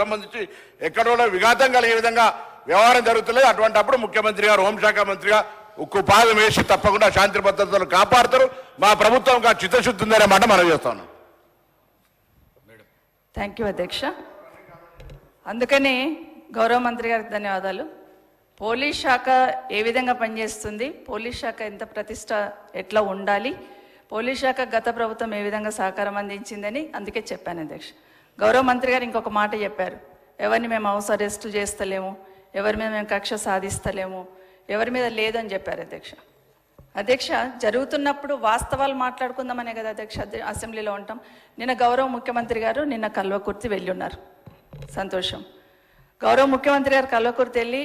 సంబంధించి ఎక్కడో విఘాతం కలిగే విధంగా వ్యవహారం జరుగుతుంది. అటువంటిప్పుడు ముఖ్యమంత్రి గారు హోంశాఖ మంత్రిగా ఉక్కు పాదం వేసి తప్పకుండా శాంతి భద్రతలు కాపాడుతారు. మా ప్రభుత్వం చిత్తశుద్ధి ఉందనే మాట మనం చేస్తాను. థ్యాంక్ యూ అధ్యక్ష. అందుకని గౌరవ మంత్రి గారికి ధన్యవాదాలు. పోలీస్ శాఖ ఏ విధంగా పనిచేస్తుంది, పోలీస్ శాఖ ఎంత ప్రతిష్ట ఎట్లా ఉండాలి, పోలీస్ శాఖ గత ప్రభుత్వం ఏ విధంగా సహకారం అందించిందని అందుకే చెప్పాను అధ్యక్ష. గౌరవ మంత్రి గారు ఇంకొక మాట చెప్పారు, ఎవరిని మేము హౌస్ అరెస్టు చేస్తలేము, ఎవరి మీద మేము కక్ష సాధిస్తలేము, ఎవరి మీద లేదని చెప్పారు అధ్యక్ష. అధ్యక్ష, జరుగుతున్నప్పుడు వాస్తవాలు మాట్లాడుకుందామనే కదా అధ్యక్ష అసెంబ్లీలో ఉంటాం. నిన్న గౌరవ ముఖ్యమంత్రి గారు నిన్న కల్వకుర్తి వెళ్ళి ఉన్నారు, సంతోషం. గౌరవ ముఖ్యమంత్రి గారు కల్వకుర్తి వెళ్ళి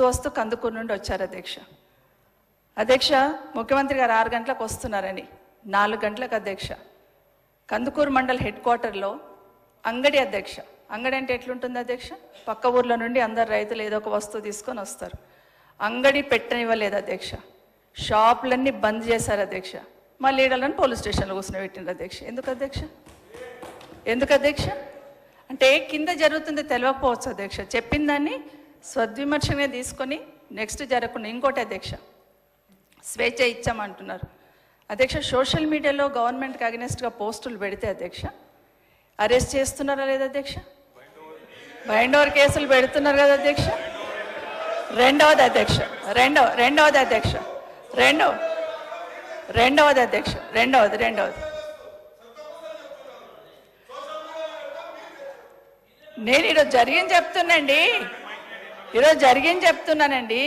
వస్తూ కందుకూరు నుండి వచ్చారు అధ్యక్ష. అధ్యక్ష, ముఖ్యమంత్రి గారు 6 గంటలకు వస్తున్నారని 4 గంటలకు అధ్యక్ష కందుకూరు మండల్ హెడ్ క్వార్టర్లో అంగడి అధ్యక్ష. అంగడి అంటే ఎట్లుంటుంది అధ్యక్ష, పక్క ఊర్లో నుండి అందరు రైతులు ఏదో ఒక వస్తువు తీసుకొని వస్తారు. అంగడి పెట్టనివ్వలేదు అధ్యక్ష, షాపులన్నీ బంద్ చేశారు అధ్యక్ష. మా లీడర్లను పోలీస్ స్టేషన్లో కూర్చొని పెట్టిండ్రు అధ్యక్ష. ఎందుకు అధ్యక్ష అంటే కింద జరుగుతుంది తెలియకపోవచ్చు అధ్యక్ష. చెప్పిన దాన్ని సద్విమర్శనే తీసుకొని నెక్స్ట్ జరగకుండా ఇంకోటి అధ్యక్ష స్వేచ్ఛ ఇచ్చామంటున్నారు అధ్యక్ష. సోషల్ మీడియాలో గవర్నమెంట్కి అగెనిస్ట్గా పోస్టులు పెడితే అధ్యక్ష అరెస్ట్ చేస్తున్నారా లేదా అధ్యక్ష, బైండ్ ఓవర్ కేసులు పెడుతున్నారు కదా అధ్యక్ష. రెండవది అధ్యక్ష నేను ఈరోజు జరిగింది చెప్తున్నానండి.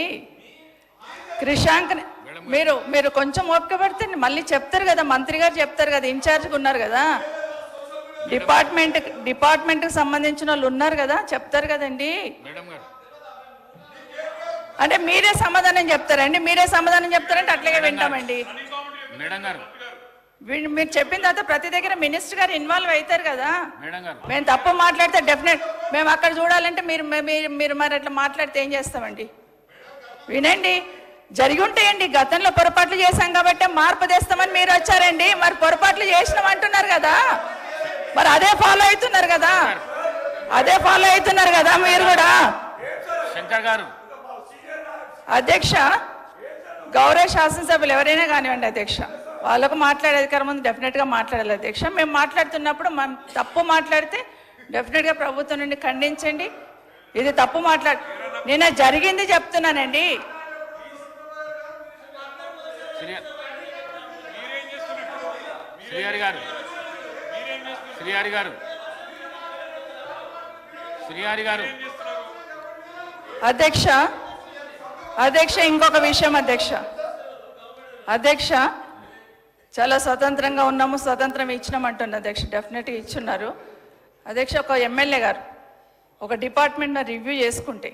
క్రిషాంక్ మీరు కొంచెం ఓపిక పడితే మళ్ళీ చెప్తారు కదా, మంత్రి గారు చెప్తారు కదా, ఇన్ఛార్జ్గా ఉన్నారు కదా, డిపార్ట్మెంట్కి సంబంధించిన వాళ్ళు ఉన్నారు కదా, చెప్తారు కదండి. అంటే మీరే సమాధానం చెప్తారంటే అట్లాగే వింటామండి. మీరు చెప్పిన తర్వాత ప్రతి దగ్గర మినిస్టర్ గారు ఇన్వాల్వ్ అవుతారు కదా. మేము తప్పు మాట్లాడితే డెఫినెట్ మేము అక్కడ చూడాలంటే మీరు మరి అట్లా మాట్లాడితే ఏం చేస్తామండి. వినండి, జరిగి ఉంటాయండి. గతంలో పొరపాట్లు చేశాం కాబట్టి మార్పు తెస్తామని మీరు వచ్చారండి. మరి పొరపాట్లు చేసినాం అంటున్నారు కదా, మరి అదే ఫాలో అవుతున్నారు కదా మీరు కూడా. శంకర్ గారు అధ్యక్ష, గౌరవ శాసనసభ్యులు ఎవరైనా కానివ్వండి అధ్యక్ష, వాళ్ళకు మాట్లాడే అధికారం ఉంది, డెఫినెట్గా మాట్లాడాలి అధ్యక్ష. మేము మాట్లాడుతున్నప్పుడు తప్పు మాట్లాడితే డెఫినెట్గా ప్రభుత్వం నుండి ఖండించండి. ఇది తప్పు నిన్న జరిగింది చెప్తున్నానండి. అధ్యక్ష ఇంకొక విషయం అధ్యక్ష చాలా స్వతంత్రంగా ఉన్నాము, స్వతంత్రం ఇచ్చినామంటున్నారు అధ్యక్ష. డెఫినెట్గా ఇచ్చున్నారు అధ్యక్ష. ఒక ఎమ్మెల్యే గారు ఒక డిపార్ట్మెంట్ను రివ్యూ చేసుకుంటే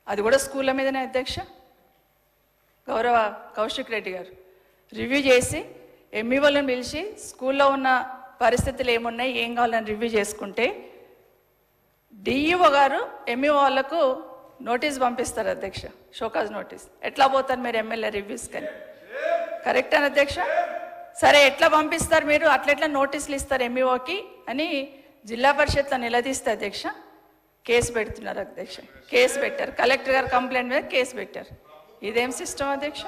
అది కూడా స్కూళ్ళ మీదనే అధ్యక్ష. గౌరవ కౌశిక్ రెడ్డి గారు రివ్యూ చేసి ఎంఈఓలను పిలిచి స్కూల్లో ఉన్న పరిస్థితులు ఏమున్నాయి, ఏం కావాలని రివ్యూ చేసుకుంటే డిఈఓ గారు ఎంఈఓ వాళ్ళకు నోటీస్ పంపిస్తారు అధ్యక్ష, షోకాజ్ నోటీస్. ఎట్లా పోతారు మీరు ఎమ్మెల్యే రివ్యూస్ కానీ? కరెక్ట్ అని అధ్యక్ష? సరే, ఎట్లా పంపిస్తారు మీరు, అట్లెట్లా నోటీసులు ఇస్తారు ఎంఈఓకి అని జిల్లా పరిషత్లో నిలదీస్తే అధ్యక్ష కేసు పెడుతున్నారు అధ్యక్ష. కేసు పెట్టారు, కలెక్టర్ గారు కంప్లైంట్ మీద కేసు పెట్టారు. ఇదేం సిస్టమ్ అధ్యక్ష?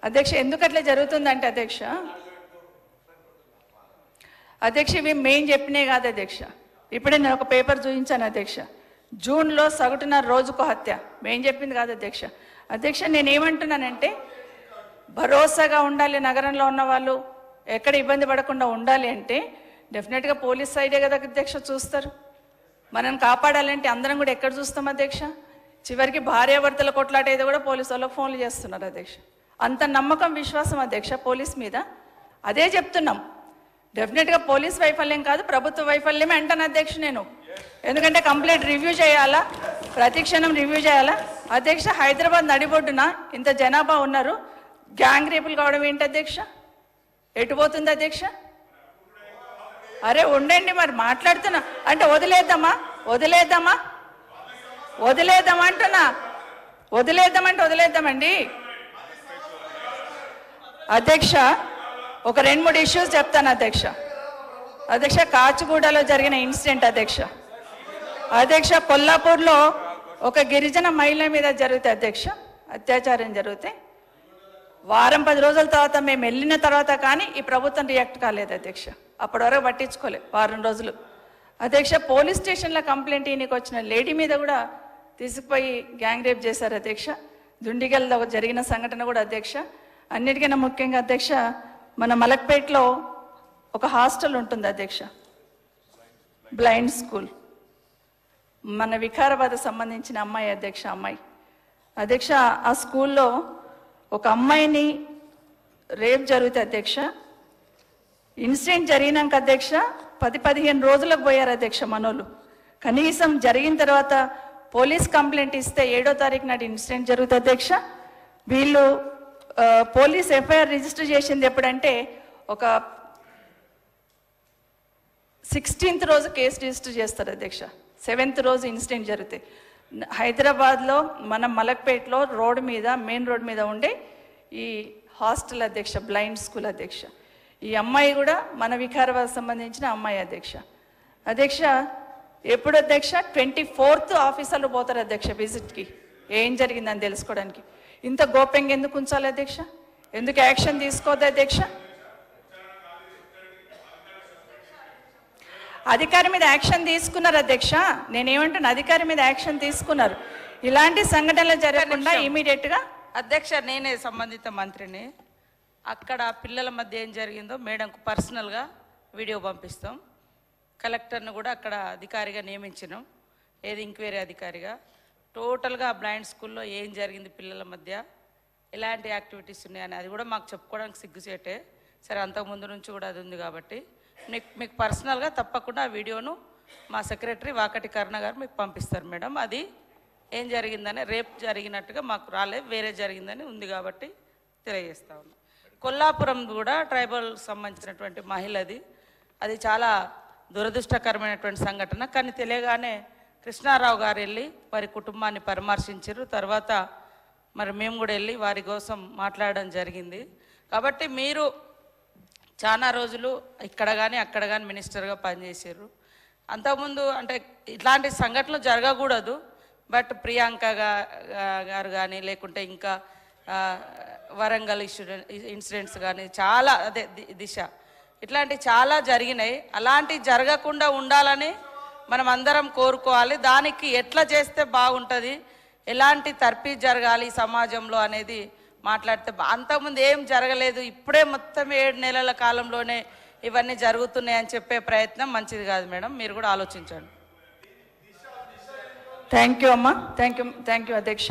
అధ్యక్ష ఎందుకు అట్లా జరుగుతుందంటే అధ్యక్ష ఇవి మేము చెప్పినే కాదు అధ్యక్ష. ఇప్పుడే నేను ఒక పేపర్ చూపించాను అధ్యక్ష. జూన్లో సగటున రోజుకు హత్య మేము చెప్పింది కాదు అధ్యక్ష. నేనేమంటున్నానంటే భరోసాగా ఉండాలి, నగరంలో ఉన్న వాళ్ళు ఎక్కడ ఇబ్బంది పడకుండా ఉండాలి అంటే డెఫినెట్గా పోలీస్ సైడే కదా అధ్యక్ష చూస్తారు. మనం కాపాడాలంటే అందరం కూడా ఎక్కడ చూస్తాం అధ్యక్ష? చివరికి భార్యాభర్తల కొట్లాట ఏదో కూడా పోలీసు వాళ్ళకి ఫోన్లు చేస్తున్నారు అధ్యక్ష. అంత నమ్మకం విశ్వాసం అధ్యక్ష పోలీస్ మీద. అదే చెప్తున్నాం, డెఫినెట్గా పోలీస్ వైఫల్యం కాదు ప్రభుత్వ వైఫల్యమే అంటాను అధ్యక్ష నేను. ఎందుకంటే కంప్లీట్ రివ్యూ చేయాలా, ప్రతి క్షణం రివ్యూ చేయాలా అధ్యక్ష. హైదరాబాద్ నడిబొడ్డున ఇంత జనాభా ఉన్నారు, గ్యాంగ్ రేపులు కావడం ఏంటి అధ్యక్ష? ఎటుపోతుంది అధ్యక్ష? అరే ఉండండి, మరి మాట్లాడుతున్నా అంటే వదిలేద్దామా అంటున్నా. వదిలేద్దామండి అధ్యక్ష. ఒక 2-3 ఇష్యూస్ చెప్తాను అధ్యక్ష. అధ్యక్ష, కాచిగూడలో జరిగిన ఇన్సిడెంట్ అధ్యక్ష. అధ్యక్ష, కొల్లాపూర్లో ఒక గిరిజన మహిళ మీద జరిగితే అధ్యక్ష, అత్యాచారం జరిగితే వారం 10 రోజుల తర్వాత మేము వెళ్ళిన తర్వాత కానీ ఈ ప్రభుత్వం రియాక్ట్ కాలేదు అధ్యక్ష. అప్పటి వరకు పట్టించుకోలేదు, వారం రోజులు. అధ్యక్ష, పోలీస్ స్టేషన్లో కంప్లైంట్ ఈయనకి వచ్చిన లేడీ మీద కూడా తీసుకుపోయి గ్యాంగ్ రేప్ చేశారు అధ్యక్ష. దుండిగల్లో జరిగిన సంఘటన కూడా అధ్యక్ష. అన్నిటికన్నా ముఖ్యంగా అధ్యక్ష, మన మలక్పేటలో ఒక హాస్టల్ ఉంటుంది అధ్యక్ష, బ్లైండ్ స్కూల్. మన వికారాబాద్ సంబంధించిన అమ్మాయి అధ్యక్ష. అధ్యక్ష, ఆ స్కూల్లో ఒక అమ్మాయిని రేప్ జరిగితే అధ్యక్ష, ఇన్సిడెంట్ జరిగినాక అధ్యక్ష 10-15 రోజులకు పోయారు అధ్యక్ష మనోళ్ళు. కనీసం జరిగిన తర్వాత పోలీస్ కంప్లైంట్ ఇస్తే 7వ తారీఖు నాటి ఇన్సిడెంట్ జరుగుతుంది అధ్యక్ష. వీళ్ళు పోలీస్ ఎఫ్ఐఆర్ రిజిస్టర్ చేసింది ఎప్పుడంటే ఒక 16th రోజు కేసు రిజిస్టర్ చేస్తారు అధ్యక్ష. 7th రోజు ఇన్సిడెంట్ జరిగితే హైదరాబాద్లో మన మలక్పేటలో రోడ్ మీద, మెయిన్ రోడ్ మీద ఉండే ఈ హాస్టల్ అధ్యక్ష, బ్లైండ్ స్కూల్ అధ్యక్ష. ఈ అమ్మాయి కూడా మన వికారాబాద్ సంబంధించిన అమ్మాయి అధ్యక్ష. అధ్యక్ష, ఎప్పుడు అధ్యక్ష 24th ఆఫీసర్లు పోతారు అధ్యక్ష విజిట్కి, ఏం జరిగిందని తెలుసుకోవడానికి. ఇంత గోప్యంగా ఎందుకు ఉంచాలి అధ్యక్ష? ఎందుకు యాక్షన్ తీసుకోవద్దు అధ్యక్ష? అధికారి మీద యాక్షన్ తీసుకున్నారు అధ్యక్ష. నేనేమంటున్నా, అధికారి మీద యాక్షన్ తీసుకున్నారు. ఇలాంటి సంఘటనలు జరగకుండా ఇమీడియట్గా అధ్యక్ష, నేనే సంబంధిత మంత్రిని. అక్కడ పిల్లల మధ్య ఏం జరిగిందో మేడంకు పర్సనల్గా వీడియో పంపిస్తాం. కలెక్టర్ను కూడా అక్కడ అధికారిగా నియమించినాం, ఏది ఎంక్వైరీ అధికారిగా. టోటల్గా బ్లైండ్ స్కూల్లో ఏం జరిగింది, పిల్లల మధ్య ఎలాంటి యాక్టివిటీస్ ఉన్నాయని అది కూడా మాకు చెప్పుకోవడానికి సిగ్గుసేటే. సరే, అంతకుముందు నుంచి కూడా అది ఉంది కాబట్టి మీకు పర్సనల్గా తప్పకుండా ఆ వీడియోను మా సెక్రటరీ వాకటి కరుణ గారు మీకు పంపిస్తారు మేడం. అది ఏం జరిగిందని, రేప్ జరిగినట్టుగా మాకు రాలేదు, వేరే జరిగిందని ఉంది కాబట్టి తెలియజేస్తా ఉన్నాం. కొల్లాపురం కూడా ట్రైబల్ సంబంధించినటువంటి మహిళది, అది చాలా దురదృష్టకరమైనటువంటి సంఘటన. కానీ తెలియగానే కృష్ణారావు గారు వెళ్ళి వారి కుటుంబాన్ని పరామర్శించారు. తర్వాత మరి మేము కూడా వెళ్ళి వారి కోసం మాట్లాడడం జరిగింది. కాబట్టి మీరు చాలా రోజులు ఇక్కడ కానీ అక్కడ కానీ మినిస్టర్గా పనిచేసారు. అంతకుముందు అంటే ఇట్లాంటి సంఘటనలు జరగకూడదు, బట్ ప్రియాంక గారు కానీ లేకుంటే ఇంకా వరంగల్ ఇన్సిడెంట్స్ కానీ చాలా, అదే దిశ, ఇట్లాంటివి చాలా జరిగినాయి. అలాంటివి జరగకుండా ఉండాలని మనం అందరం కోరుకోవాలి. దానికి ఎట్లా చేస్తే బాగుంటుంది, ఎలాంటి తర్ఫీ జరగాలి సమాజంలో అనేది మాట్లాడితే, అంతకుముందు ఏం జరగలేదు, ఇప్పుడే మొత్తం 7 నెలల కాలంలోనే ఇవన్నీ జరుగుతున్నాయని చెప్పే ప్రయత్నం మంచిది కాదు మేడం. మీరు కూడా ఆలోచించండి. థ్యాంక్ యూ అమ్మా. థ్యాంక్ యూ అధ్యక్ష.